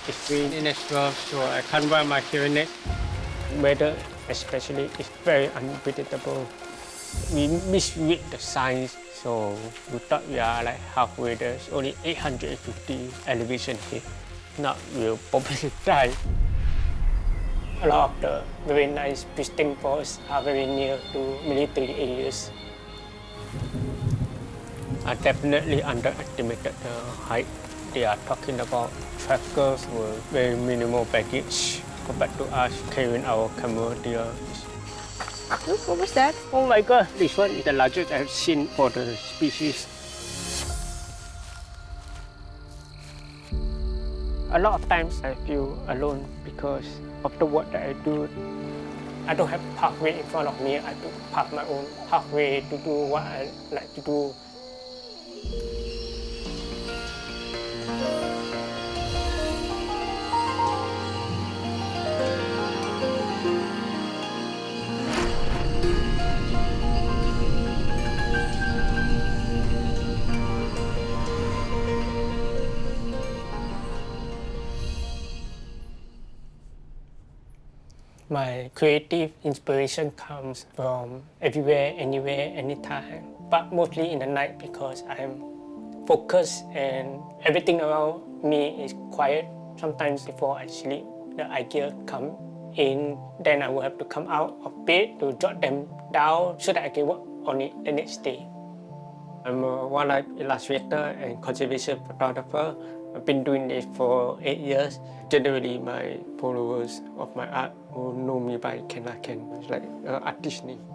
It's windy as well, so I can't wear my hearing aid. Weather especially is very unpredictable. We misread the signs, so we thought we are like halfway. There's only 850 elevation here. Not we'll probably die. A lot of the very nice pristine forests are very near to military areas. I definitely underestimated the height. They are talking about trackers with very minimal baggage compared to us carrying our camera there. Look, what was that? Oh my god, this one is the largest I've seen for the species. A lot of times I feel alone because of the work that I do. I don't have pathway in front of me. I have to path my own pathway to do what I like to do. My creative inspiration comes from everywhere, anywhere, anytime, but mostly in the night because I'm focused and everything around me is quiet. Sometimes before I sleep, the idea come in, then I will have to come out of bed to jot them down so that I can work on it the next day. I'm a wildlife illustrator and conservation photographer. I've been doing this for 8 years. Generally, my followers of my art will know me by Canlaken. It's like an artist name.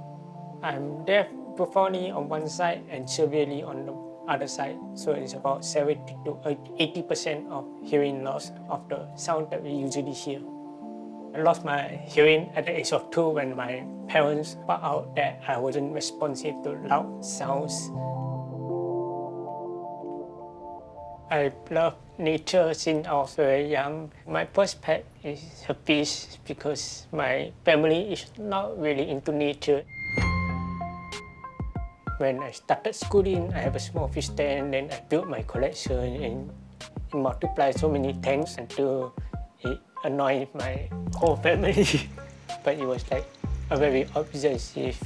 I'm deaf profoundly on one side and severely on the other side. So it's about 70 to 80% of hearing loss of the sound that we usually hear. I lost my hearing at the age of 2 when my parents found out that I wasn't responsive to loud sounds. I love nature since I was very young. My first pet is a fish because my family is not really into nature. When I started schooling, I have a small fish tank, then I built my collection and it multiplied so many tanks until it annoyed my whole family. But it was like a very obsessive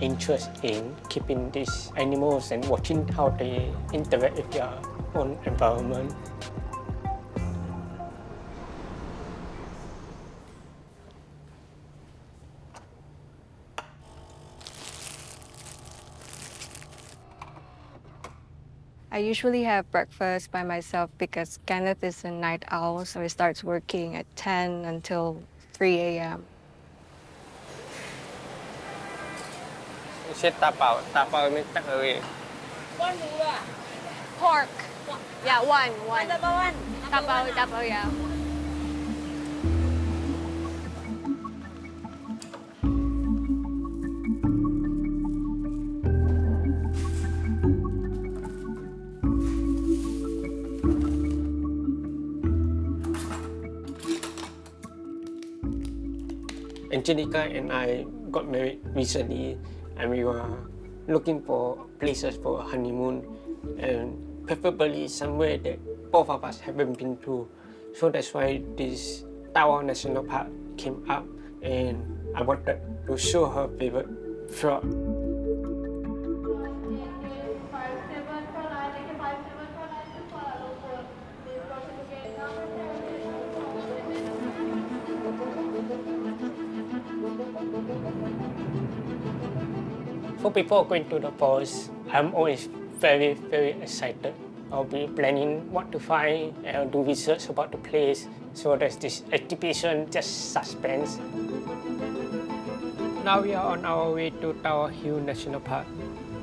interest in keeping these animals and watching how they interact with their own environment. I usually have breakfast by myself because Kenneth is a night owl, so he starts working at 10 until 3 a.m. You said Tawau. Tawau means take away. Pork. Yeah, one. Tapaw, yeah. Angelica and I got married recently and we were looking for places for a honeymoon and preferably somewhere that both of us haven't been to. So that's why this Tawau National Park came up and I wanted to show her favorite frog. For people going to the forest, I'm always very, very excited. I'll be planning what to find and I'll do research about the place. So there's this exhibition, just suspense. Now we are on our way to Tower Hill National Park.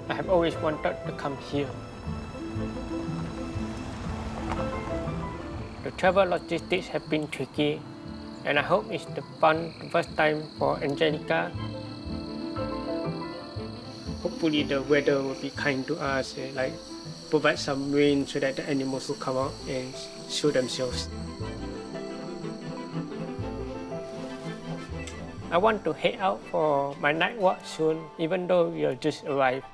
I have always wanted to come here. The travel logistics have been tricky and I hope it's the first time for Angelica. Hopefully the weather will be kind to us and like provide some rain so that the animals will come out and show themselves. I want to head out for my night walk soon, even though we have just arrived.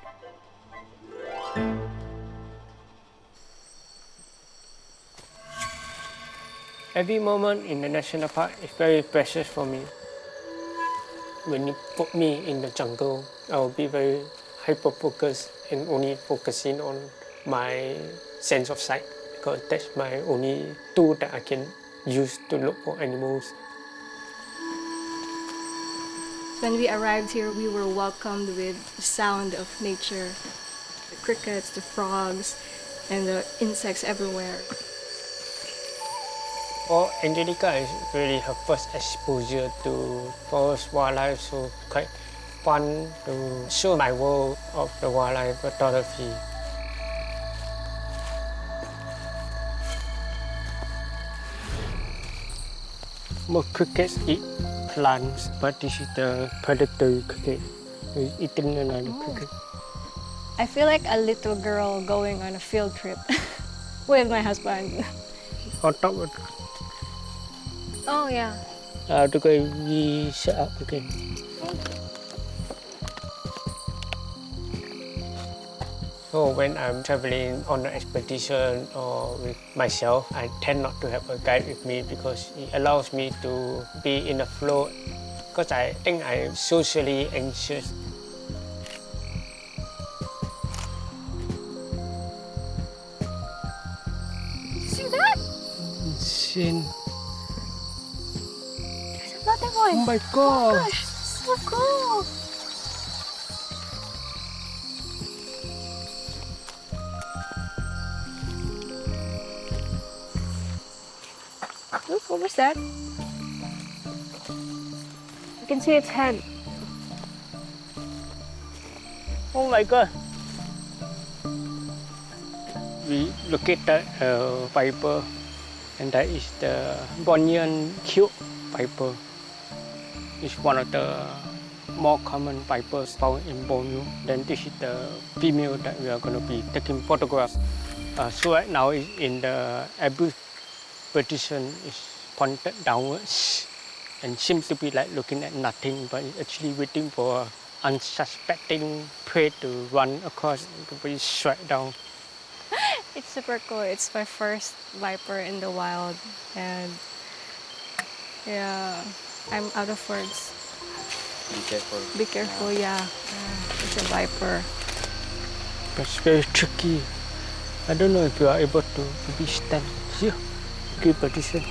Every moment in the national park is very precious for me. When you put me in the jungle, I'll be very hyper-focused and only focusing on my sense of sight because that's my only tool that I can use to look for animals. When we arrived here, we were welcomed with the sound of nature, the crickets, the frogs, and the insects everywhere. For Angelica, is really her first exposure to forest wildlife, so quite fun to show my world of the wildlife photography. Most crickets eat plants, but this is the predatory cricket. It's eating another cricket. I feel like a little girl going on a field trip with my husband. On top of Oh yeah. the guy we set up again. So when I'm traveling on an expedition or with myself, I tend not to have a guide with me because it allows me to be in the flow because I think I'm socially anxious. See that? Insane. There's another one. Oh my god! Gosh, so cool. Look, what was that? You can see its head. Oh my god! We located a viper, and that is the Bornean Keeled viper. It's one of the more common vipers found in Borneo. Then this is the female that we are going to be taking photographs. So right now it's in the abuse position, is pointed downwards and seems to be like looking at nothing, but it's actually waiting for unsuspecting prey to run across and to be shot down. It's super cool. It's my first viper in the wild, and yeah, I'm out of words. Be careful. Be careful, yeah. It's a viper. But it's very tricky. I don't know if you are able to be stand here. Good position.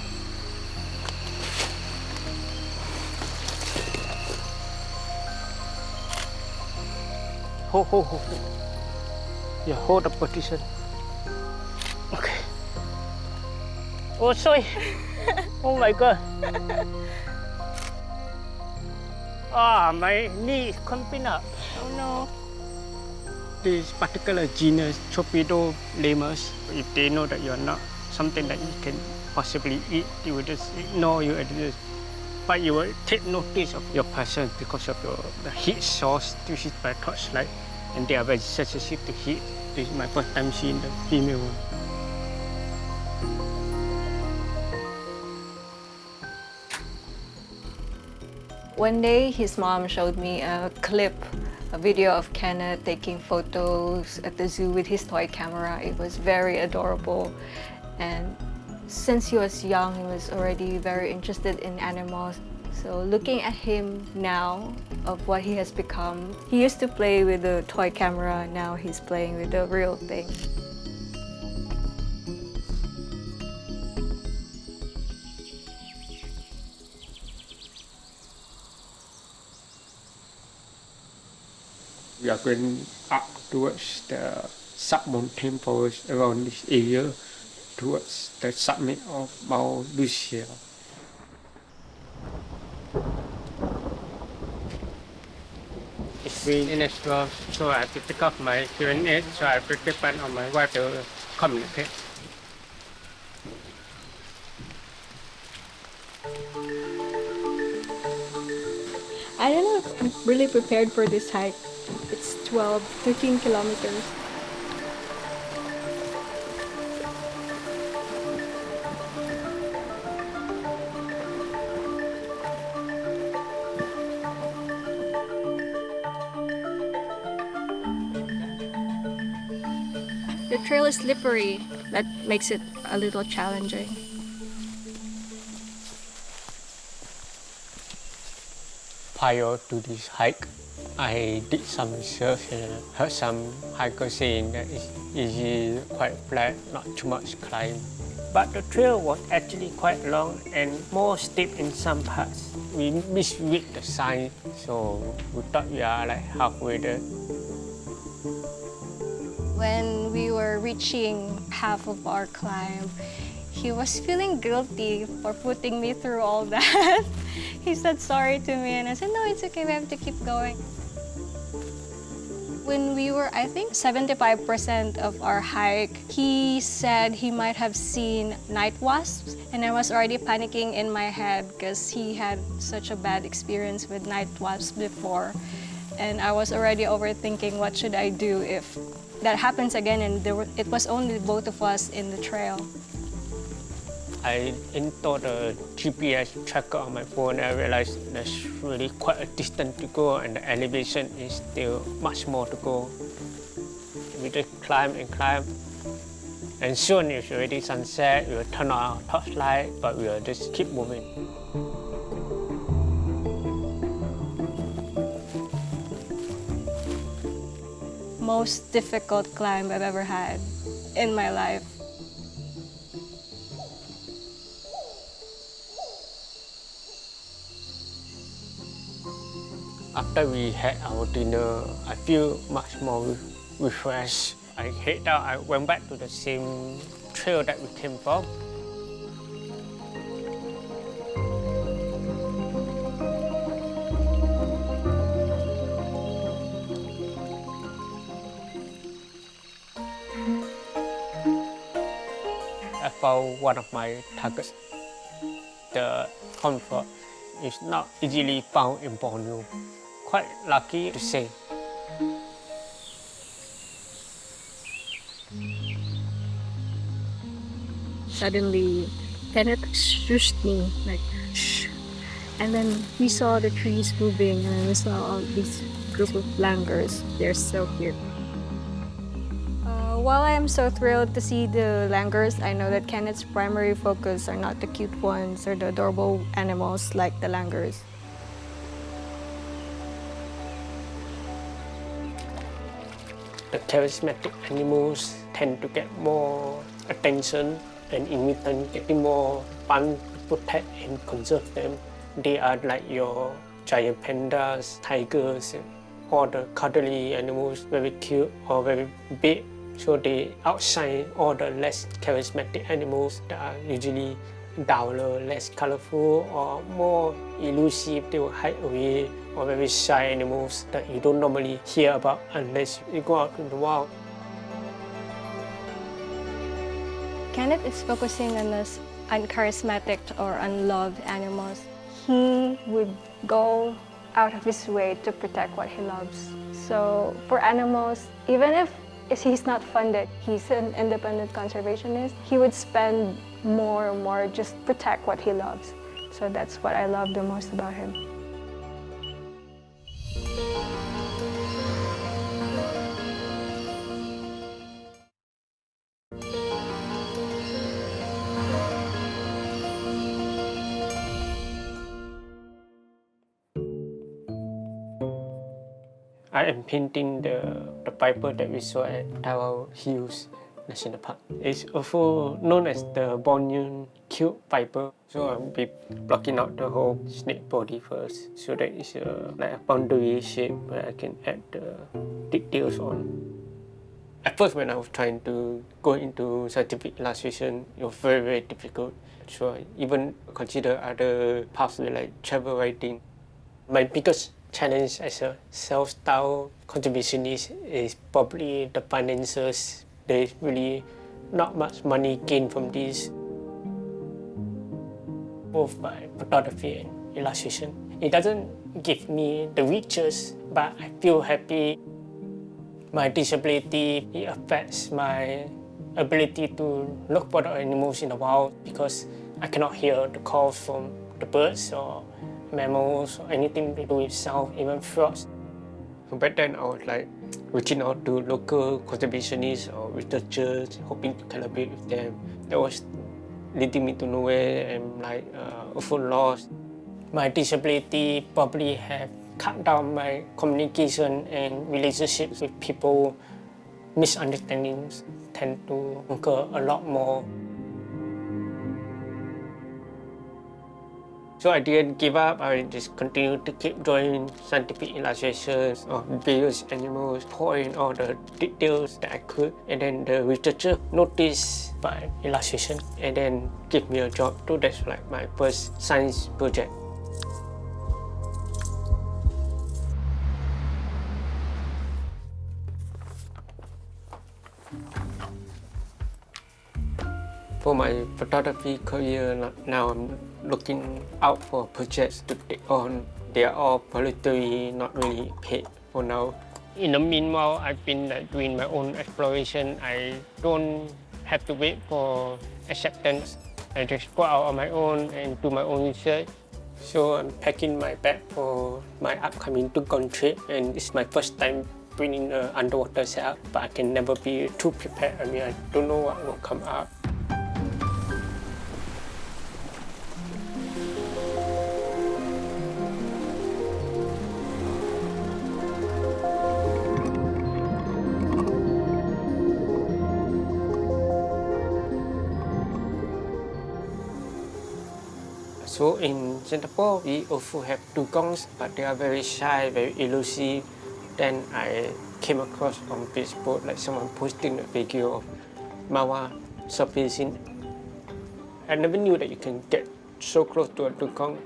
Hold. Yeah, hold the position. Okay. Oh, sorry. Oh my god. My knee is cramping up. Oh no. This particular genus, Torpedo lemurs, if they know that you're not something that you can possibly eat, you will just ignore you. But you will take notice of your presence because of the heat source. This is by torchlight, and they are very sensitive to heat. This is my first time seeing the female one. One day, his mom showed me a video of Kenneth taking photos at the zoo with his toy camera. It was very adorable. And since he was young, he was already very interested in animals. So looking at him now, of what he has become, he used to play with the toy camera, now he's playing with the real thing. We are going up towards the sub-mountain forest around this area, towards the summit of Mount Lucia. It's raining as well, so I have to take off my hearing aid, so I have to depend on my wife to communicate. I don't know if I'm really prepared for this hike. It's 13 kilometers. The trail is slippery. That makes it a little challenging. Prior to this hike, I did some research and heard some hikers saying that it's easy, quite flat, not too much climb. But the trail was actually quite long and more steep in some parts. We misread the sign, so we thought we are like halfway there. When we were reaching half of our climb, he was feeling guilty for putting me through all that. He said sorry to me and I said, no, it's okay, we have to keep going. When we were, I think, 75% of our hike, he said he might have seen night wasps, and I was already panicking in my head because he had such a bad experience with night wasps before. And I was already overthinking what should I do if that happens again and it was only both of us in the trail. I installed a GPS tracker on my phone and I realized there's really quite a distance to go and the elevation is still much more to go. We just climb and climb. And soon it's already sunset, we will turn on our torchlight, but we will just keep moving. Most difficult climb I've ever had in my life. After we had our dinner, I feel much more refreshed. I head down, I went back to the same trail that we came from. I found one of my targets. The comfort is not easily found in Borneo. Quite lucky to say. Suddenly, Kenneth shushed me, like, shh. And then we saw the trees moving and we saw all these group of langurs. They're so cute. While I am so thrilled to see the langurs, I know that Kenneth's primary focus are not the cute ones or the adorable animals like the langurs. The charismatic animals tend to get more attention and in return getting more fun to protect and conserve them. They are like your giant pandas, tigers, all the cuddly animals, very cute or very big. So they outshine all the less charismatic animals that are usually duller, less colorful or more elusive. They will hide away, or very shy animals that you don't normally hear about unless you go out in the wild. Kenneth is focusing on us uncharismatic or unloved animals. He would go out of his way to protect what he loves. So for animals, even if he's not funded, he's an independent conservationist, he would spend more and more just protect what he loves. So that's what I love the most about him. I am painting the piper that we saw at Tawau Hills National Park. It's also known as the Bornean Keeled viper. So I'll be blocking out the whole snake body first, so that it's like a boundary shape where I can add the details on. At first, when I was trying to go into scientific illustration, it was very, very difficult. So I even consider other pathways like travel writing. My biggest challenge as a self-styled conservationist is probably the finances. There's really not much money gained from this, both by photography and illustration. It doesn't give me the riches, but I feel happy. My disability, it affects my ability to look for the animals in the wild because I cannot hear the calls from the birds or mammals or anything to do with sound, even frogs. So back then I was like reaching out to local conservationists or researchers, hoping to collaborate with them. That was leading me to nowhere and also lost. My disability probably have cut down my communication and relationships with people. Misunderstandings tend to occur a lot more. So I didn't give up. I just continued to keep drawing scientific illustrations of various animals, pouring all the details that I could. And then the researcher noticed my illustration and then gave me a job. So that's like my first science project. For my photography career, now I'm looking out for projects to take on. They are all voluntary, not really paid for now. In the meanwhile, I've been doing my own exploration. I don't have to wait for acceptance. I just go out on my own and do my own research. So I'm packing my bag for my upcoming dugong trip, and it's my first time bringing an underwater setup, but I can never be too prepared. I mean, I don't know what will come up. So in Singapore, we also have dugongs, but they are very shy, very elusive. Then I came across on Facebook, like someone posting a video of Mawar surfacing. I never knew that you can get so close to a dugong.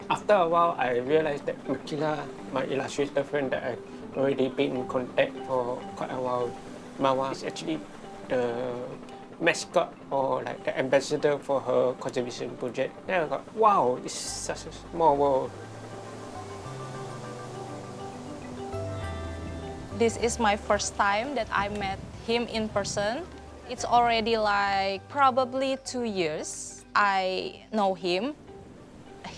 After a while, I realized that Makila, my illustrator friend that I've already been in contact for quite a while, Mawar is actually the mascot or like the ambassador for her conservation project. Then I thought, wow, this is such a small world. This is my first time that I met him in person. It's already like probably 2 years I know him.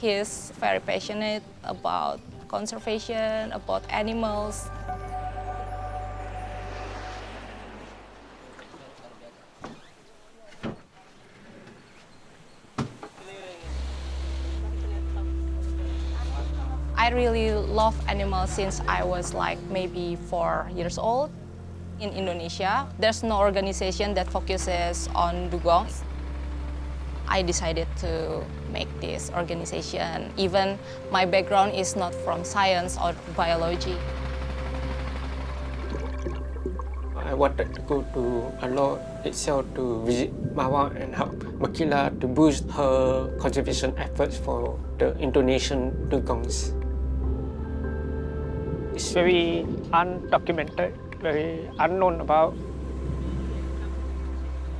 He's very passionate about conservation, about animals. I really love animals since I was like maybe 4 years old. In Indonesia, there's no organization that focuses on dugongs. I decided to make this organization. Even my background is not from science or biology. I wanted to go to Alor itself to visit Mawar and help Makila to boost her conservation efforts for the Indonesian dugongs. It's very undocumented, very unknown about.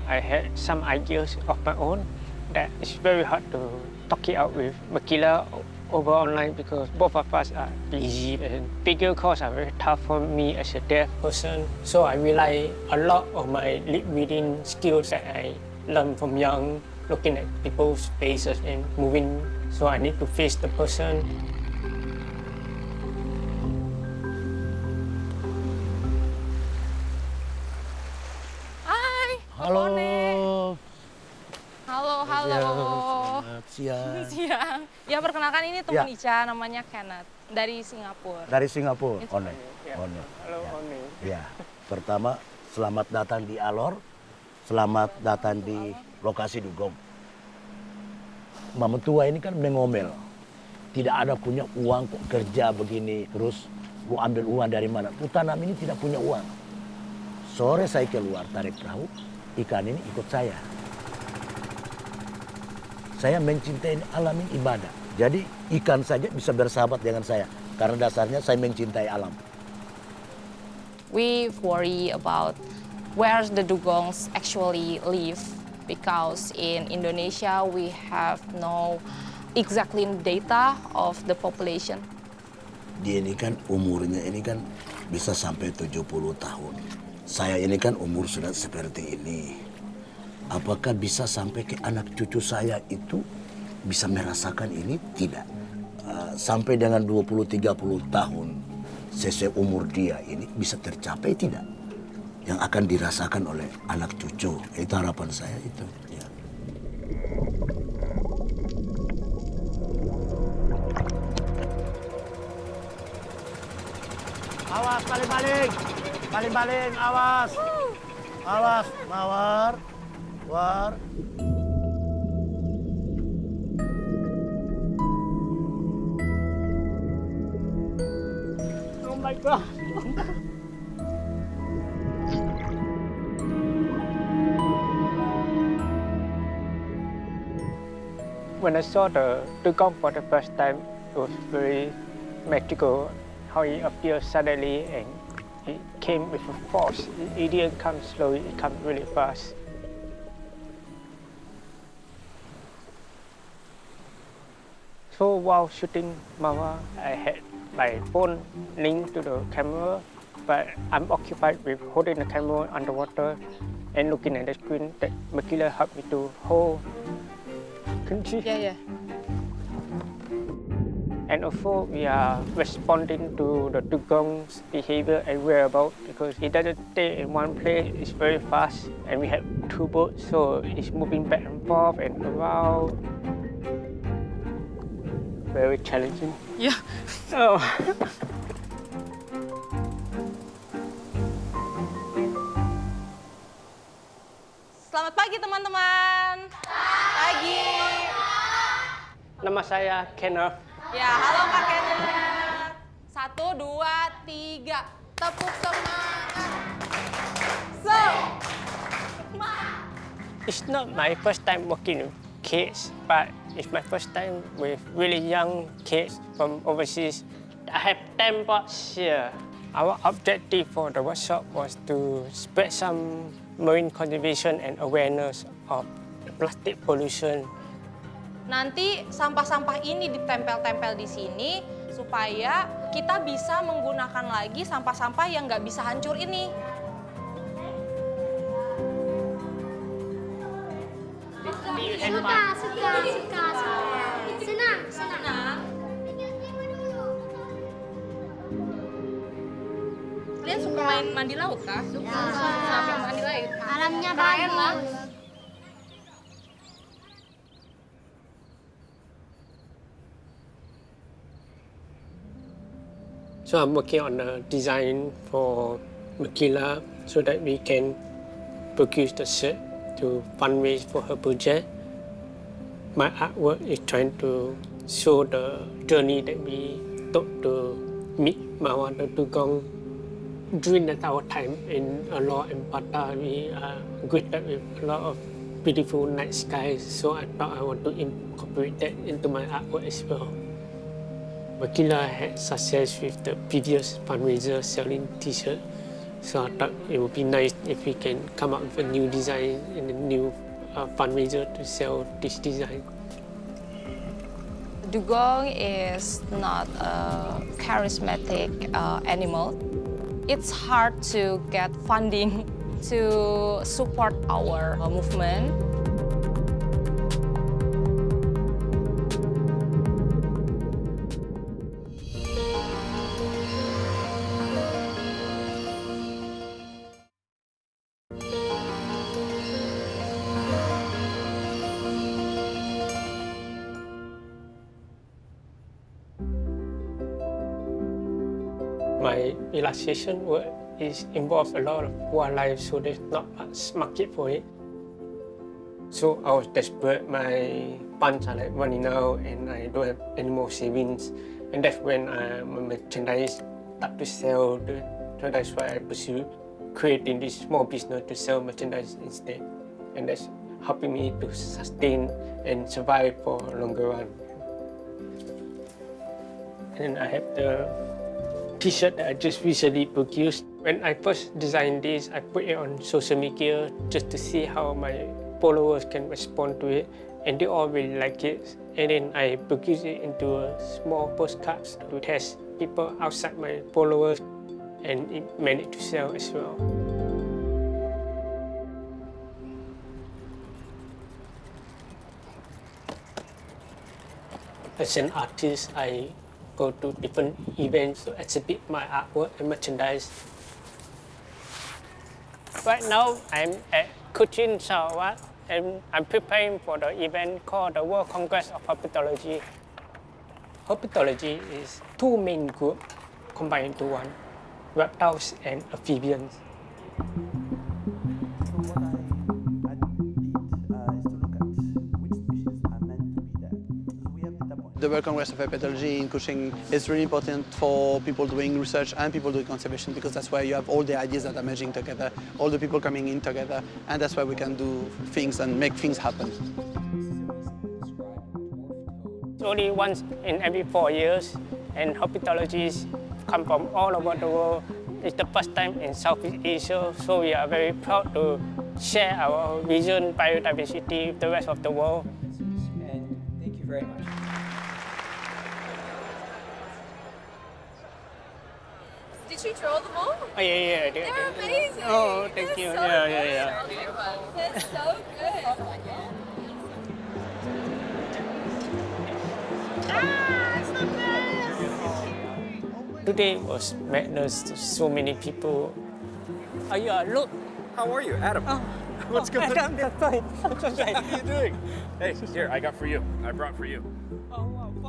I had some ideas of my own that it's very hard to talk it out with Makila over online because both of us are busy and figure calls are very tough for me as a deaf person. So I rely a lot on my lip reading skills that I learned from young, looking at people's faces and moving. So I need to face the person. Halo. Halo. Selamat siang. Siang. Ya perkenalkan ini teman Ya. Ica namanya Kenneth dari Singapura. Dari Singapura, It's One. Ya. One. Halo, Oni. Ya, pertama selamat datang di Alor, selamat datang di lokasi dugong. Mama tua ini kan mengomel, tidak ada punya uang kok kerja begini, terus gua ambil uang dari mana? Tanam ini tidak punya uang. Sore saya keluar tarik perahu, ikan ini ikut saya. Saya mencintai alam ini ibadah. Jadi ikan saja bisa bersahabat dengan saya. Karena dasarnya saya mencintai alam. We worry about where the dugongs actually live because in Indonesia we have no exactly data of the population. Dia ini kan umurnya ini kan bisa sampai 70 tahun. Saya ini kan umur sudah seperti ini. Apakah bisa sampai ke anak cucu saya itu bisa merasakan ini? Tidak. Sampai dengan 20-30 tahun sesuai umur dia ini bisa tercapai tidak? Yang akan dirasakan oleh anak cucu. Itu harapan saya itu. Ya. awas, baling-baling. Baling-baling, awas. Awas, Mawar. War. Oh my God. When I saw the dugong for the first time, it was very magical how it appeared suddenly and it came with a force. It didn't come slowly, it came really fast. So while shooting Mawar, I had my phone linked to the camera, but I'm occupied with holding the camera underwater and looking at the screen. That Makila helped me to hold. Yeah. And also we are responding to the dugong's behavior and whereabouts because it doesn't stay in one place, it's very fast and we have 2 boats so it's moving back and forth and around. Very challenging. Yeah. Oh. Selamat pagi teman-teman. Pagi. Nama saya Kenneth. Ya, halo Kak Kenneth. 1, 2, 3. Tepuk semangat. It's not my first time working with kids, but it's my first time with really young kids from overseas. I have 10 boats here. Our objective for the workshop was to spread some marine conservation and awareness of plastic pollution. Nanti sampah-sampah ini ditempel-tempel di sini supaya kita bisa menggunakan lagi sampah-sampah yang nggak bisa hancur ini. Suka. Senang. Kalian suka main mandi laut kah? Suka. Siapa yang mandi laut? Alamnya Keren lah. bagus. So I'm working on the design for Makila so that we can produce the shirt to fundraise for her project. My artwork is trying to show the journey that we took to meet Mawar the dugong. During our time in Alor and Pata, we are greeted with a lot of beautiful night skies, so I thought I want to incorporate that into my artwork as well. Makila had success with the previous fundraiser selling t-shirts, so I thought it would be nice if we can come up with a new design and a new fundraiser to sell this design. Dugong is not a charismatic animal. It's hard to get funding to support our movement. My illustration work involves a lot of wildlife, so there's not much market for it. So I was desperate. My funds are like running out, and I don't have any more savings. And that's when my merchandise start to sell. So that's why I pursue creating this small business to sell merchandise instead, and that's helping me to sustain and survive for a longer run. And I have the t-shirt that I just recently produced. When I first designed this, I put it on social media just to see how my followers can respond to it, and they all really like it. And then I produced it into a small postcards to test people outside my followers, and it managed to sell as well. As an artist, I go to different events to exhibit my artwork and merchandise. Right now, I'm at Cochin, Sabah, and I'm preparing for the event called the World Congress of Herpetology. Herpetology is 2 main groups combined into one. reptiles and amphibians. The work on rest of herpetology in Kuching is really important for people doing research and people doing conservation, because that's where you have all the ideas that are merging together, all the people coming in together, and that's where we can do things and make things happen. It's only once in every 4 years, and herpetologists come from all over the world. It's the first time in Southeast Asia, so we are very proud to share our vision, biodiversity with the rest of the world. And thank you very much. Did you draw them all? Oh, yeah. They're amazing. Oh, thank you. So Yeah. That's so good. It's the best. Today was madness. So many people. Oh, yeah, look. How are you, Adam? What's going on? Adam, that's fine. How are you doing? Hey, here, I got for you. I brought for you.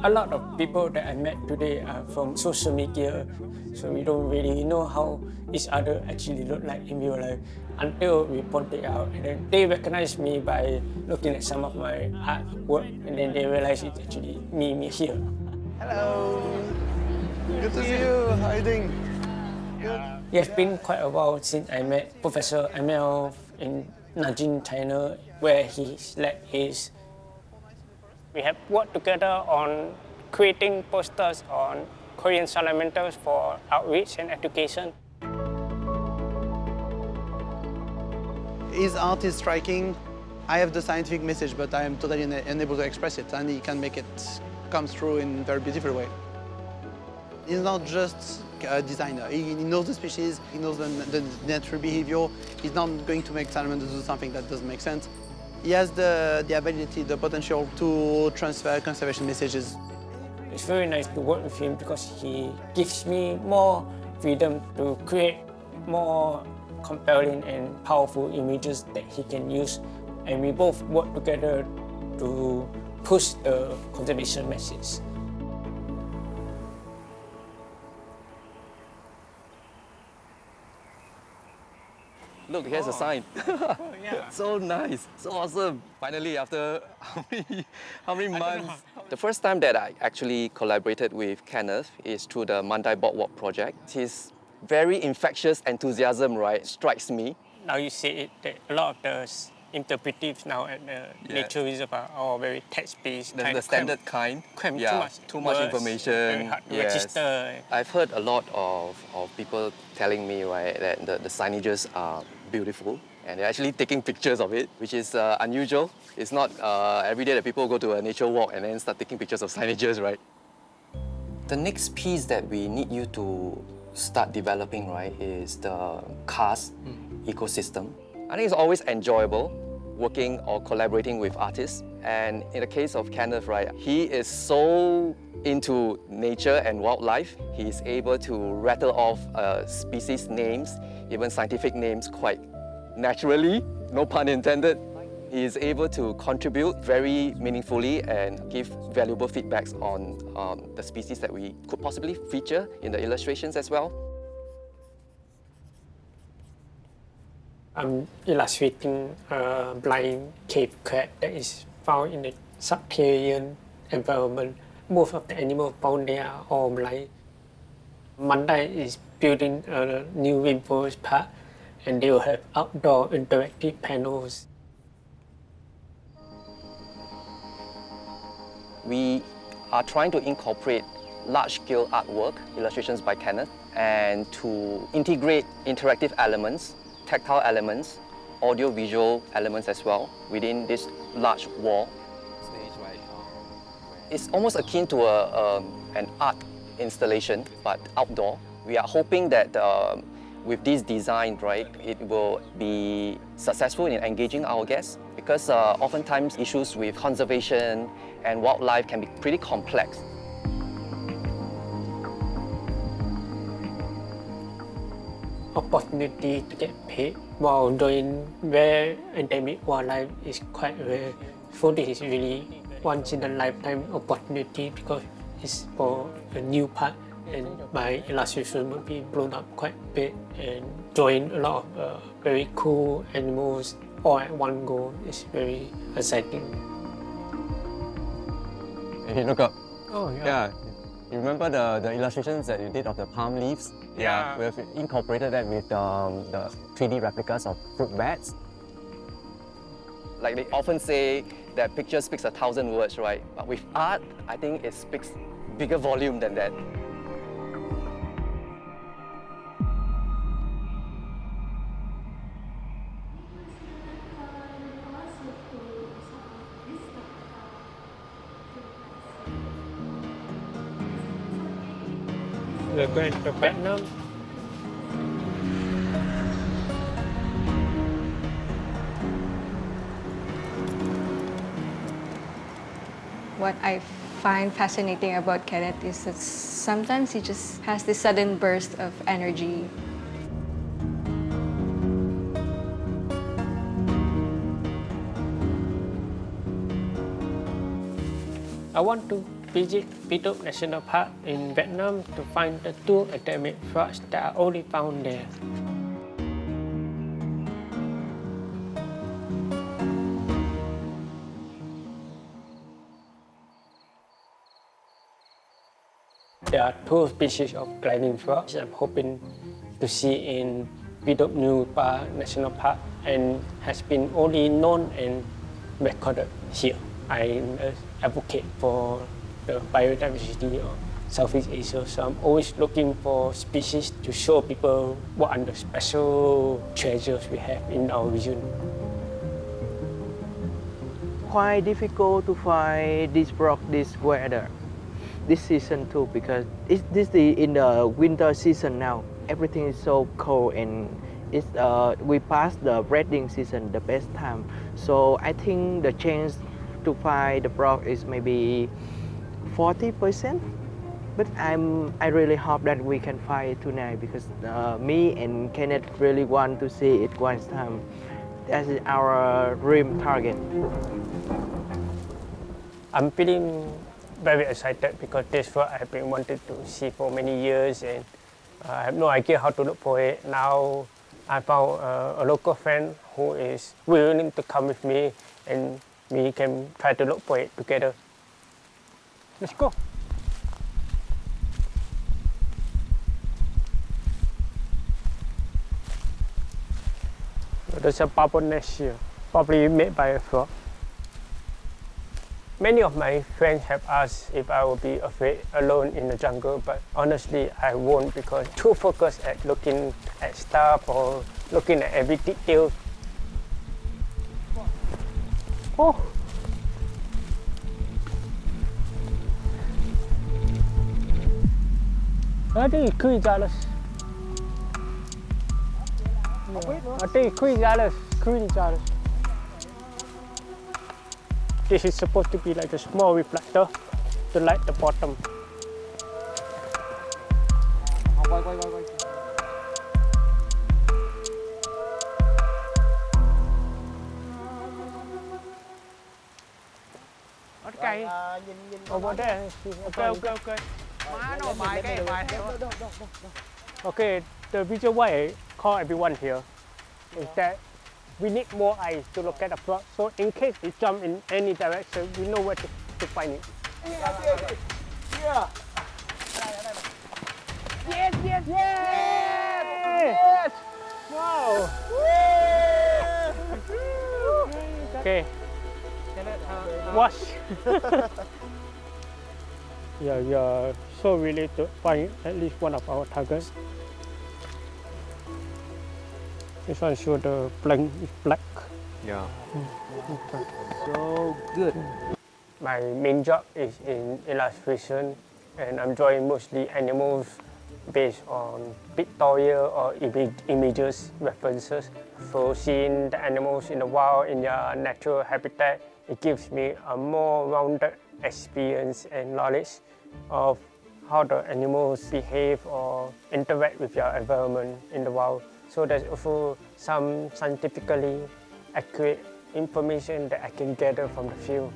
A lot of people that I met today are from social media, so we don't really know how each other actually look like in real life until we point it out. And then they recognize me by looking at some of my artwork, and then they realize it's actually me here. Hello. Good to see you. How are you doing? It's been quite a while since I met Professor Amel in Nanjing, China, where his lab is. We have worked together on creating posters on Korean salamanders for outreach and education. His art is striking. I have the scientific message, but I am totally unable to express it, and he can make it come through in a very beautiful way. He's not just a designer. He knows the species, he knows the natural behavior. He's not going to make salamanders do something that doesn't make sense. He has the ability, the potential to transfer conservation messages. It's very nice to work with him because he gives me more freedom to create more compelling and powerful images that he can use. And we both work together to push the conservation message. Look, here's a sign. So nice, so awesome. Finally, after how many months? The first time that I actually collaborated with Kenneth is through the Mandai Boardwalk project. His very infectious enthusiasm, right, strikes me. Now you see it, that a lot of the interpretives now at the nature reserve are all very text-based. The standard kind. Too much words, information. very hard to register. I've heard a lot of people telling me, right, that the signages are beautiful, and they're actually taking pictures of it, which is unusual. It's not every day that people go to a nature walk and then start taking pictures of signages, right? The next piece that we need you to start developing, right, is the cast ecosystem. I think it's always enjoyable working or collaborating with artists. And in the case of Kenneth, right, he is so into nature and wildlife. He's able to rattle off species names, even scientific names, quite naturally, no pun intended. He is able to contribute very meaningfully and give valuable feedbacks on the species that we could possibly feature in the illustrations as well. I'm illustrating a blind cave crab that is found in the subterranean environment. Most of the animals found there are all blind. Mandai is building a new Rainforest park, and they will have outdoor interactive panels. We are trying to incorporate large-scale artwork, illustrations by Kenneth, and to integrate interactive elements, tactile elements, audio-visual elements as well within this large wall. It's almost akin to an art installation, but outdoor. We are hoping that with this design, right, it will be successful in engaging our guests, because oftentimes issues with conservation and wildlife can be pretty complex. Opportunity to get paid while doing rare endemic wildlife is quite rare. So this is really once in a lifetime opportunity because it's for a new park and my illustration will be blown up quite big and join a lot of very cool animals all at one go. It's very exciting. Hey, look up. Oh Yeah. You remember the illustrations that you did of the palm leaves? Yeah. We've incorporated that with the 3D replicas of fruit bats. Like they often say that picture speaks 1,000 words, right? But with art, I think it speaks bigger volume than that. We're going to Vietnam. What I find fascinating about Kenneth is that sometimes he just has this sudden burst of energy. I want to visit Phi National Park in Vietnam to find the two endemic frogs that are only found there. There are two species of gliding frogs I'm hoping to see in Phi National Park and has been only known and recorded here. I'm an advocate for the biodiversity of Southeast Asia, so I'm always looking for species to show people what are the special treasures we have in our region. Quite difficult to find this frog this weather, this season too, because in the winter season now. Everything is so cold and we passed the breeding season the best time. So I think the chance to find the frog is maybe 40%. But I really hope that we can find it tonight because me and Kenneth really want to see it one time. That's our dream target. I'm feeling very excited because this frog I've been wanting to see for many years and I have no idea how to look for it. Now I found a local friend who is willing to come with me and we can try to look for it together. Let's go. There's a bubble nest here, probably made by a frog. Many of my friends have asked if I will be afraid alone in the jungle, but honestly I won't because I'm too focused at looking at stuff or looking at every detail. Oh! I think it's queen jealous. I think it's queen jealous. This is supposed to be like a small reflector to light the bottom. Okay. Over there. Okay. Okay, the reason why I call everyone here is that we need more eyes to look at the frog. So in case it jumps in any direction, we know where to find it. Yeah. Yes! Wow! Okay. Watch. Yeah, we are so really to find at least one of our targets. This one shows the blank is black. Yeah. So good. My main job is in illustration and I'm drawing mostly animals based on pictorial or images references. So seeing the animals in the wild in their natural habitat, it gives me a more rounded experience and knowledge of how the animals behave or interact with their environment in the wild. So there's also some scientifically accurate information that I can gather from the field.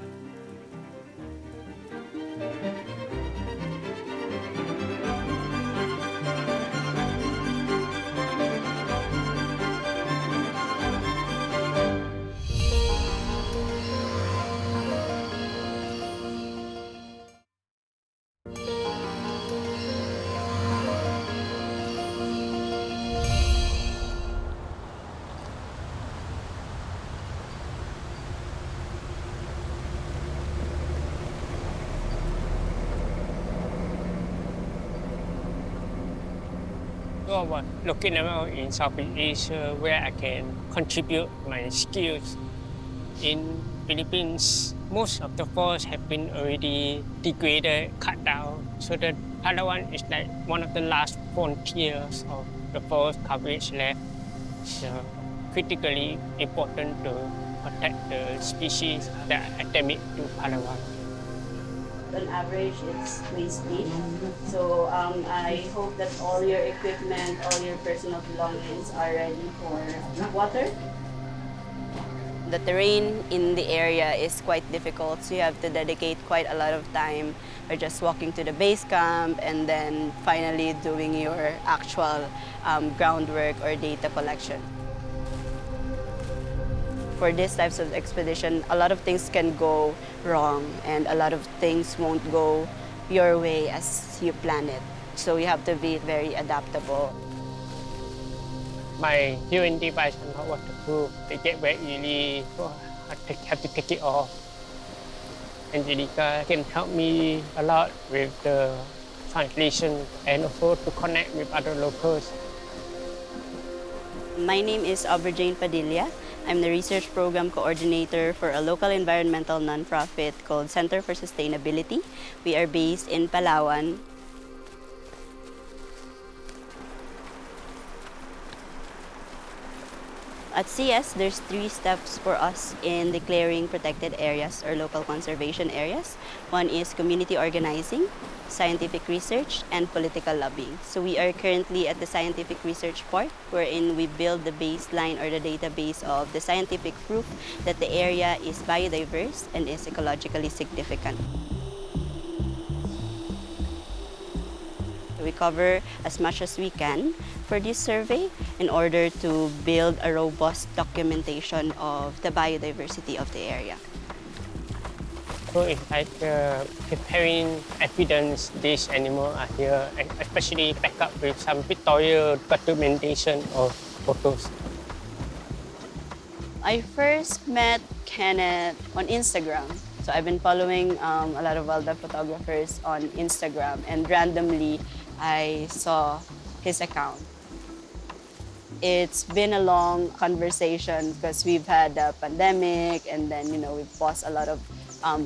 forward, looking around in Southeast Asia where I can contribute my skills. In Philippines, most of the forests have been already degraded, cut down, so that Palawan is like one of the last frontiers of the forest coverage left. So critically important to protect the species that are endemic to Palawan. On average, it's waist deep. So I hope that all your equipment, all your personal belongings are ready for water. The terrain in the area is quite difficult, so you have to dedicate quite a lot of time or just walking to the base camp and then finally doing your actual groundwork or data collection. For these types of expedition, a lot of things can go wrong and a lot of things won't go your way as you plan it. So you have to be very adaptable. My hearing device is not waterproof. They get wet easily, so I have to take it off. Angelica can help me a lot with the translation and also to connect with other locals. My name is Auberjane Padilla. I'm the research program coordinator for a local environmental nonprofit called Center for Sustainability. We are based in Palawan. At CS, there's 3 steps for us in declaring protected areas or local conservation areas. One is community organizing, scientific research, and political lobbying. So we are currently at the scientific research part, wherein we build the baseline or the database of the scientific proof that the area is biodiverse and is ecologically significant. We cover as much as we can for this survey in order to build a robust documentation of the biodiversity of the area. So it's like preparing evidence these animals are here, and especially back up with some pictorial documentation of photos. I first met Kenneth on Instagram. So I've been following a lot of wildlife photographers on Instagram, and randomly I saw his account. It's been a long conversation because we've had a pandemic and then, we've paused a lot of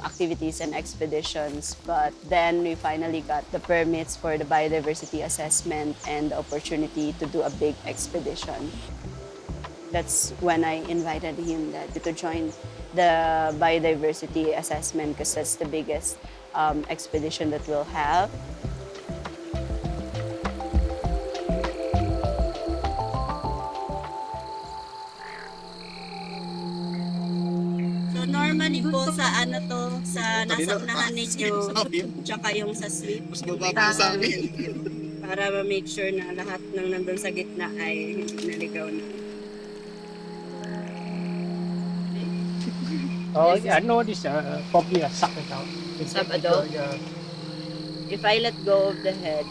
activities and expeditions. But then we finally got the permits for the biodiversity assessment and the opportunity to do a big expedition. That's when I invited him to join the biodiversity assessment because that's the biggest expedition that we'll have. So normally po sa nasa unahan ninyo, tsaka yung sa sweep, para ma-make sure na lahat ng nandun sa gitna ay naligaw na. Oh, yeah, I know this probably a sub-adult. Sub-adult? If I let go of the head,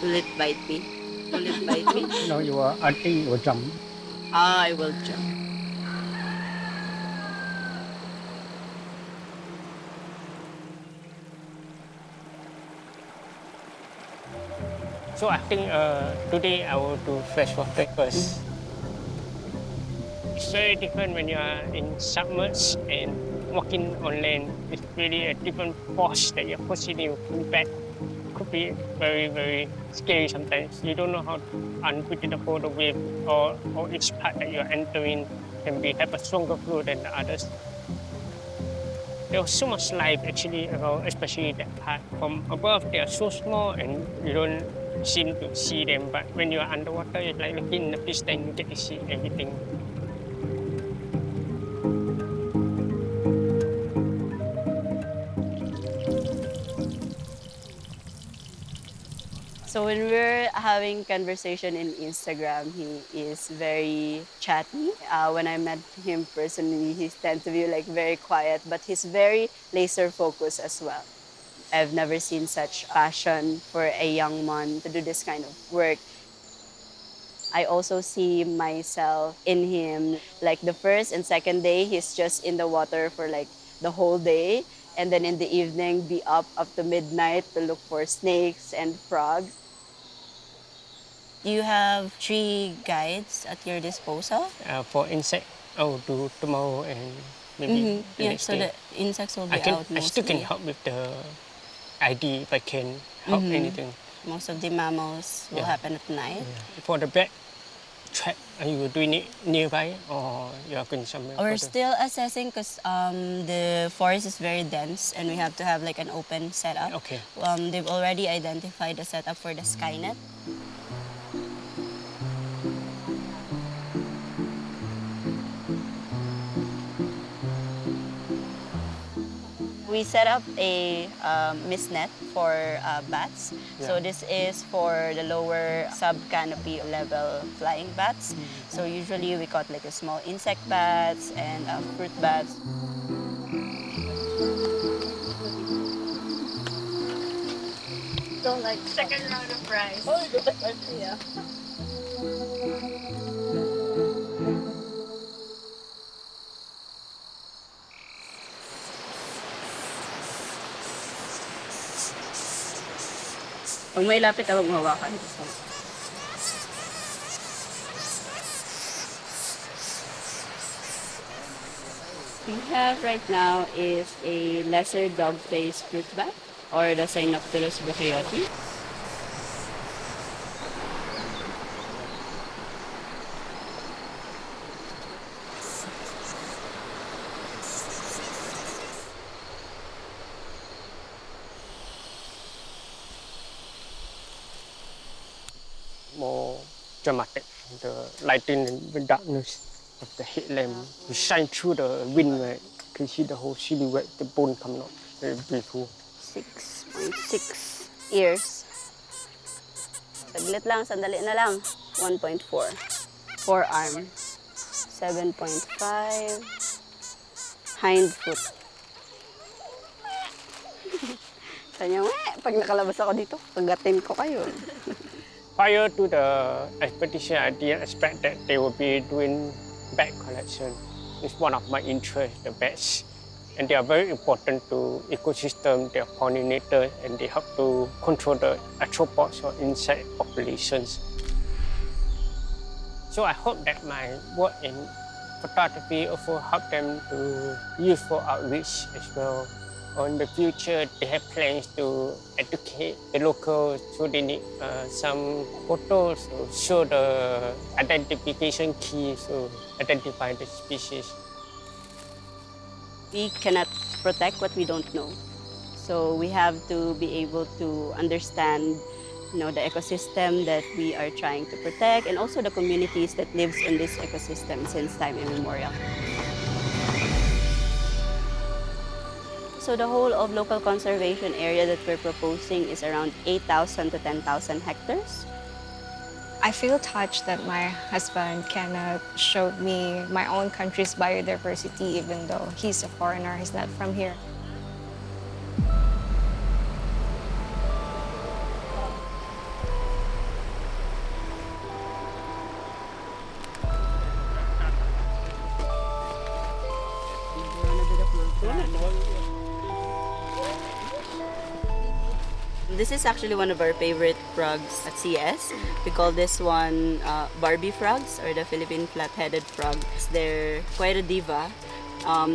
will it bite me? Will it bite me? No, I think you will jump. I will jump. So I think today I will do freshwater first. It's very different when you are in submerged and walking on land. It's really a different force that you're pushing you back. It could be very, very scary sometimes. You don't know how unpredictable the wave or each part that you're entering can have a stronger flow than the others. There was so much life actually around, especially that part. From above, they are so small and you don't seem to see them. But when you are underwater, it's like looking in the fish tank, you get to see everything. So when we're having conversation in Instagram, he is very chatty. When I met him personally, he tends to be very quiet, but he's very laser focused as well. I've never seen such passion for a young man to do this kind of work. I also see myself in him. Like the first and second day, he's just in the water for the whole day. And then in the evening, be up to midnight to look for snakes and frogs. Do you have tree guides at your disposal? For insect, I will do tomorrow and maybe the Yeah, next so day. the insects will be I out mostly. still can help with the ID if I can help anything. Most of the mammals will happen at night. For the black trap, are you doing it nearby or you are going somewhere? We're further? still assessing because the forest is very dense and we have to have like an open setup. Okay. They've already identified a setup for the Skynet. We set up a mist net for bats. So this is for the lower sub-canopy level flying bats. So usually we caught like a small insect bats and fruit bats. So like second round of rice. Yeah. Pag may lapit, huwag mahawakan. We have right now is a lesser dog-faced fruit bat, or the Cynopterus bucceoti. More dramatic, the lighting and the darkness of the headlamp. We shine through the wind, right? You can see the whole silhouette, the bone coming out. Very beautiful. 6.6 ears. Saglit lang, sandali na lang. 1.4. Forearm. 7.5. Hind foot. Kanya, pag nakalabas ako dito, kagatin ko kayo. Prior to the expedition, I didn't expect that they would be doing bat collection. It's one of my interests, the bats. And they are very important to ecosystem, they are pollinators, and they help to control the arthropods or insect populations. So I hope that my work in photography also help them to use for outreach as well. Or in the future, they have plans to educate the locals, so they need some photos to show the identification keys to identify the species. We cannot protect what we don't know. So we have to be able to understand, the ecosystem that we are trying to protect and also the communities that lives in this ecosystem since time immemorial. So the whole of local conservation area that we're proposing is around 8,000 to 10,000 hectares. I feel touched that my husband, Kenneth, showed me my own country's biodiversity, even though he's a foreigner, he's not from here. This is actually one of our favorite frogs at CS. We call this one Barbie frogs, or the Philippine flat-headed frogs. They're quite a diva.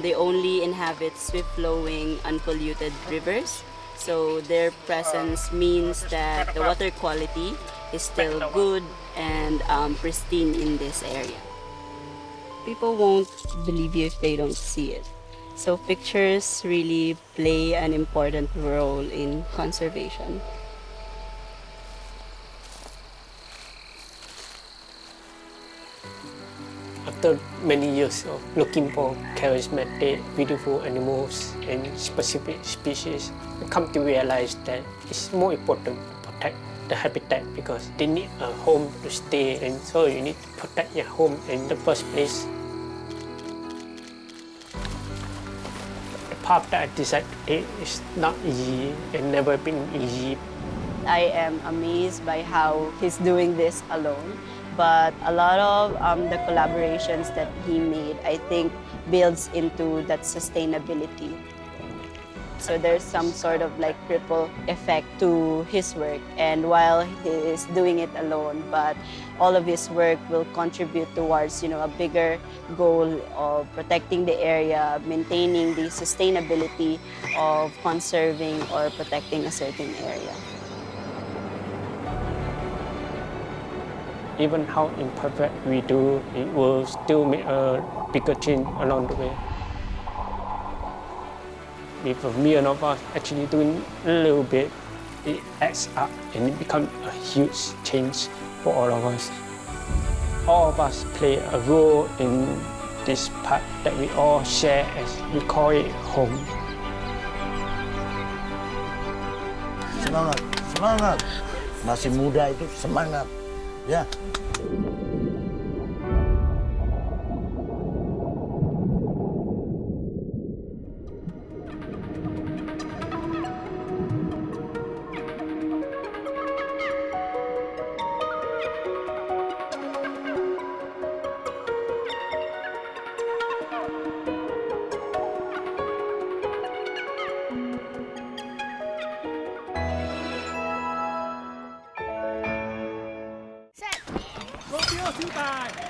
They only inhabit swift-flowing, unpolluted rivers. So their presence means that the water quality is still good and pristine in this area. People won't believe you if they don't see it. So pictures really play an important role in conservation. After many years of looking for charismatic, beautiful animals and specific species, I come to realize that it's more important to protect the habitat because they need a home to stay, and so you need to protect your home in the first place. The path that I decided to take is not easy and never been easy. I am amazed by how he's doing this alone. But a lot of the collaborations that he made, I think, builds into that sustainability. So there's some sort of like ripple effect to his work. And while he is doing it alone, but all of his work will contribute towards, a bigger goal of protecting the area, maintaining the sustainability of conserving or protecting a certain area. Even how imperfect we do, it will still make a bigger change along the way. If a million of us actually doing a little bit, it adds up and it becomes a huge change for all of us. All of us play a role in this part that we all share as we call it home. Semangat, semangat. Masih muda itu semangat, ya. Scorpio 2 time.